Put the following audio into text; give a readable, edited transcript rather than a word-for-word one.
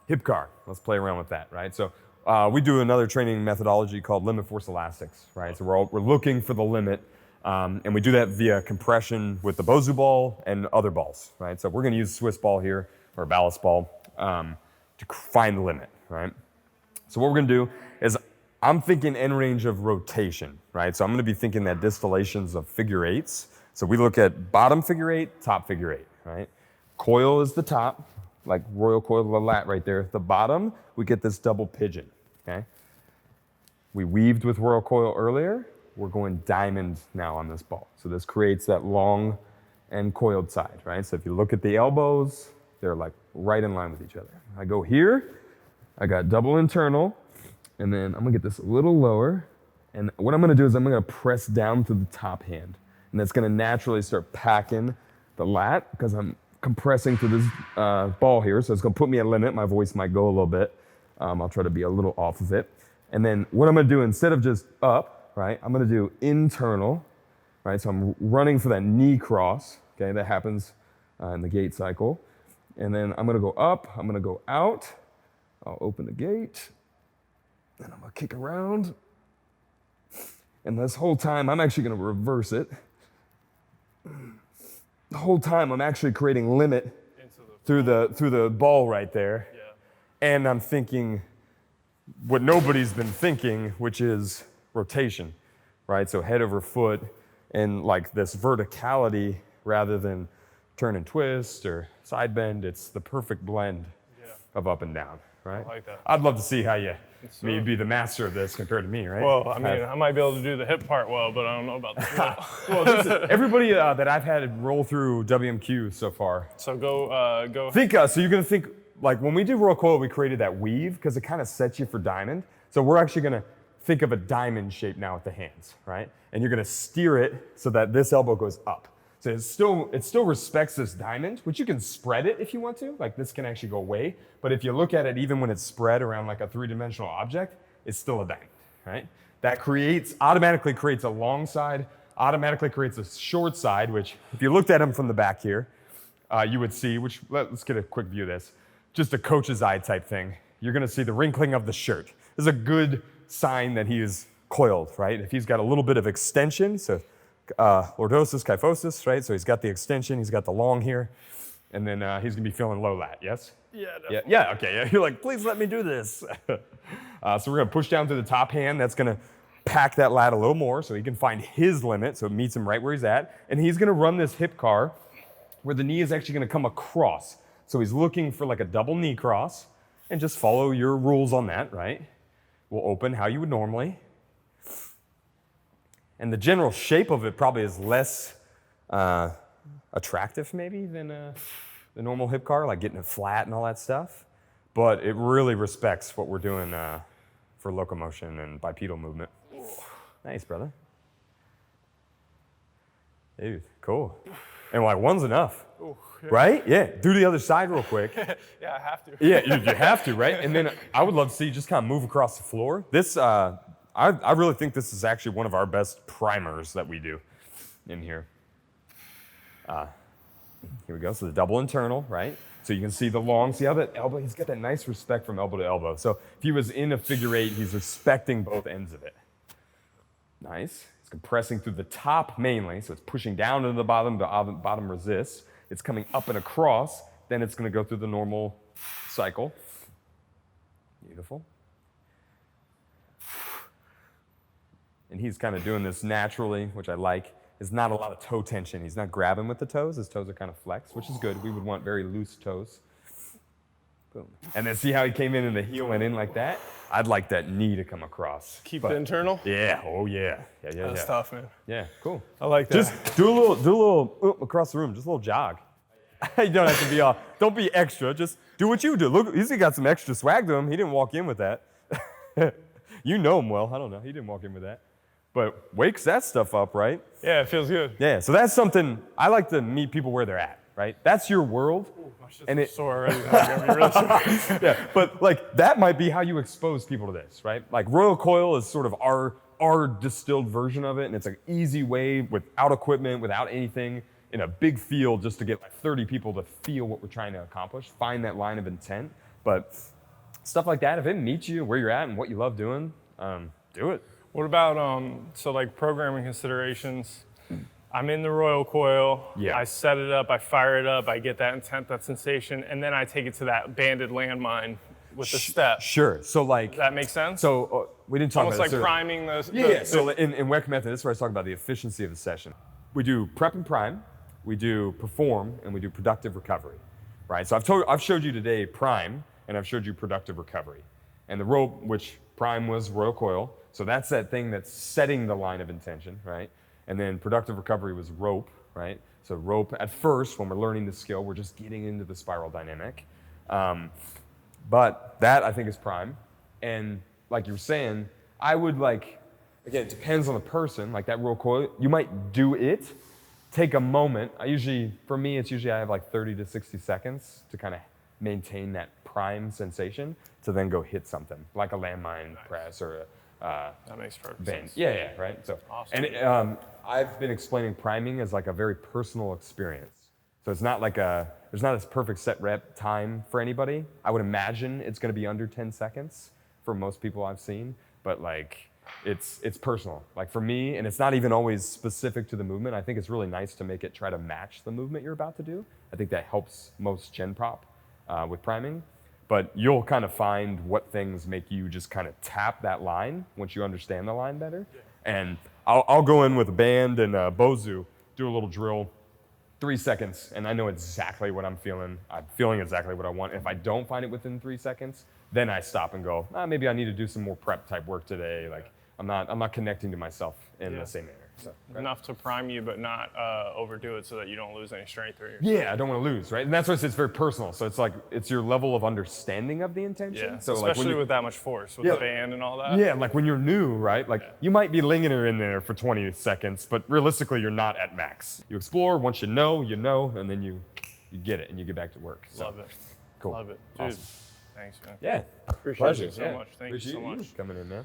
hip car. Let's play around with that, right? So we do another training methodology called limit force elastics, right? So we're looking for the limit, and we do that via compression with the Bosu ball and other balls, right? So we're going to use Swiss ball here, or ballast ball, to find the limit, right? So what we're going to do is I'm thinking end range of rotation, right? So I'm going to be thinking that distillations of figure eights. So we look at bottom figure eight, top figure eight, right? Coil is the top, like Royal Coil, the lat right there. At the bottom, we get this double pigeon, okay? We weaved with Royal Coil earlier. We're going diamond now on this ball. So this creates that long and coiled side, right? So if you look at the elbows, they're like right in line with each other. I go here, I got double internal, and then I'm gonna get this a little lower. And what I'm gonna do is I'm gonna press down to the top hand. And that's gonna naturally start packing the lat because I'm compressing to this ball here. So it's gonna put me at limit. My voice might go a little bit. I'll try to be a little off of it. And then what I'm gonna do, instead of just up, right, I'm gonna do internal, right? So I'm running for that knee cross, okay? That happens in the gate cycle. And then I'm gonna go up, I'm gonna go out. I'll open the gate, and I'm gonna kick around. And this whole time, I'm actually gonna reverse it. The whole time, I'm actually creating limit through the ball right there. Yeah. And I'm thinking what nobody's been thinking, which is rotation, right? So head over foot and like this verticality rather than turn and twist or side bend. It's the perfect blend of up and down, right? I like that. I'd love to see how you maybe be the master of this compared to me, right? Well, I mean, I might be able to do the hip part well, but I don't know about the foot. Well, listen, everybody that I've had roll through WMQ so far. So go. Think, so you're gonna think, like when we did Royal Coil, we created that weave because it kind of sets you for diamond. So we're actually gonna think of a diamond shape now with the hands, right? And you're gonna steer it so that this elbow goes up. So it still respects this diamond, which you can spread it if you want to. Like this can actually go away. But if you look at it, even when it's spread around like a three-dimensional object, it's still a diamond, right? That automatically creates a long side, automatically creates a short side, which if you looked at him from the back here, you would see, let's get a quick view of this. Just a coach's eye type thing. You're gonna see the wrinkling of the shirt. This is a good sign that he is coiled, right? If he's got a little bit of extension, so lordosis, kyphosis, right? So he's got the extension, he's got the long here, and then he's gonna be feeling low lat, yes? Yeah, definitely. Yeah, okay, yeah. You're like, please let me do this. So we're gonna push down to the top hand. That's gonna pack that lat a little more so he can find his limit, so it meets him right where he's at. And he's gonna run this hip car where the knee is actually gonna come across. So he's looking for like a double knee cross, and just follow your rules on that, right? We'll open how you would normally. And the general shape of it probably is less attractive maybe than the normal hip car, like getting it flat and all that stuff. But it really respects what we're doing for locomotion and bipedal movement. Nice, brother. Dude, cool. And like one's enough, right? Yeah, do the other side real quick. Yeah, I have to. Yeah, you have to, right? And then I would love to see you just kind of move across the floor. This, I really think this is actually one of our best primers that we do in here. Here we go, so the double internal, right? So you can see the long, see how that elbow, he's got that nice respect from elbow to elbow. So if he was in a figure eight, he's respecting both ends of it. Nice. It's compressing through the top mainly, so it's pushing down to the bottom resists. It's coming up and across, then it's gonna go through the normal cycle. Beautiful. And he's kind of doing this naturally, which I like. There's not a lot of toe tension. He's not grabbing with the toes. His toes are kind of flexed, which is good. We would want very loose toes. Boom. And then see how he came in and the heel went in like that? I'd like that knee to come across. Keep it internal? Yeah, oh yeah. Yeah. That's tough, man. Yeah, cool. I like that. Just do a little across the room, just a little jog. You don't have to be don't be extra, just do what you do. Look, he's got some extra swag to him. He didn't walk in with that. You know him well, I don't know, he didn't walk in with that. But wakes that stuff up, right? Yeah, it feels good. Yeah, so that's something, I like to meet people where they're at, right? That's your world. Ooh, my shit's and sore already. I'm really sore. Yeah, but like that might be how you expose people to this, right? Like Royal Coil is sort of our distilled version of it, and it's an easy way without equipment, without anything, in a big field just to get like 30 people to feel what we're trying to accomplish, find that line of intent. But stuff like that, if it meets you where you're at and what you love doing, do it. What about so like programming considerations? I'm in the Royal Coil. Yeah. I set it up, I fire it up, I get that intent, that sensation, and then I take it to that banded landmine with the step. Sure. So like, Does that make sense? so we didn't talk Almost about like this earlier. priming the. Yeah. So in WEC method, this is where I talk about the efficiency of the session. We do prep and prime, we do perform, and we do productive recovery, right? So I've showed you today prime, and I've showed you productive recovery, and the rope, which prime was Royal Coil. So that's that thing that's setting the line of intention, right? And then productive recovery was rope, right? So rope at first, when we're learning the skill, we're just getting into the spiral dynamic. But that I think is prime. And like you were saying, I would like, again, it depends on the person, like that Royal Coil, you might do it, take a moment. For me, it's usually I have like 30 to 60 seconds to kind of maintain that prime sensation to then go hit something, like a landmine press or that makes perfect bend. sense. Yeah, right. So, Awesome. and I've been explaining priming as like a very personal experience. So it's not like there's not this perfect set rep time for anybody. I would imagine it's going to be under 10 seconds for most people I've seen, but like it's personal. Like for me, and it's not even always specific to the movement. I think it's really nice to make it try to match the movement you're about to do. I think that helps most gen prop with priming. But you'll kind of find what things make you just kind of tap that line once you understand the line better. And I'll go in with a band and a Bozu, do a little drill, 3 seconds, and I know exactly what I'm feeling. I'm feeling exactly what I want. If I don't find it within 3 seconds, then I stop and go, maybe I need to do some more prep type work today. Like I'm not connecting to myself in the same manner. So, right? Enough to prime you, but not overdo it so that you don't lose any strength or your. Yeah, I don't want to lose, right? And that's why it's very personal. So it's like, it's your level of understanding of the intention. Yeah, So especially like with that much force, with the band and all that. Yeah, like when you're new, right? Like you might be lingering in there for 20 seconds, but realistically you're not at max. You explore, once you know, and then you get it and you get back to work. So, Love it. cool. Love it. Dude, Awesome. thanks, man. Yeah. Appreciate Pleasure. it so much. Thank you so much. Coming in, man.